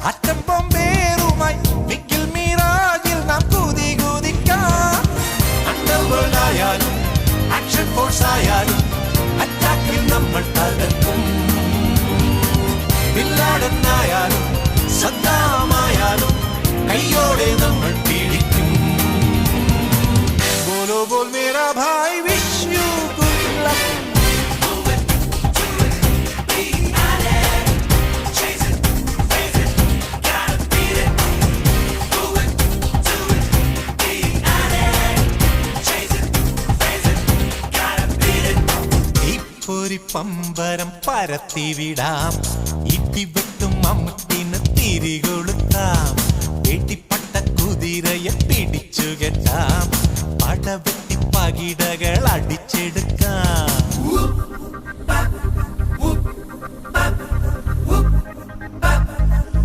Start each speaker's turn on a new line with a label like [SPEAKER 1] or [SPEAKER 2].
[SPEAKER 1] അറ്റം ബോംബേറുമായി മിക്കിൽ മീറാജിൽ നാം കൂതി കൂതിക്കാം. അണ്ടർവേൾഡ് ആയാലും ആക്ഷൻ ഫോഴ്സ് ആയാലും അറ്റാക്കിൽ നമ്മൾ തകർക്കും. ബിൻ ലാഡൻ ആയാലും സദ്ദാമായാലും കയ്യോടെ നമ്മൾ പീഡിക്കും. ബോലോ ബോൽ മേരാ ഭായ് വിഷ് യു ഗുഡ് ലക്ക്. പമ്പരം പരത്തിവിടാം. ഇടിവെട്ടും അമ്മത്തിന്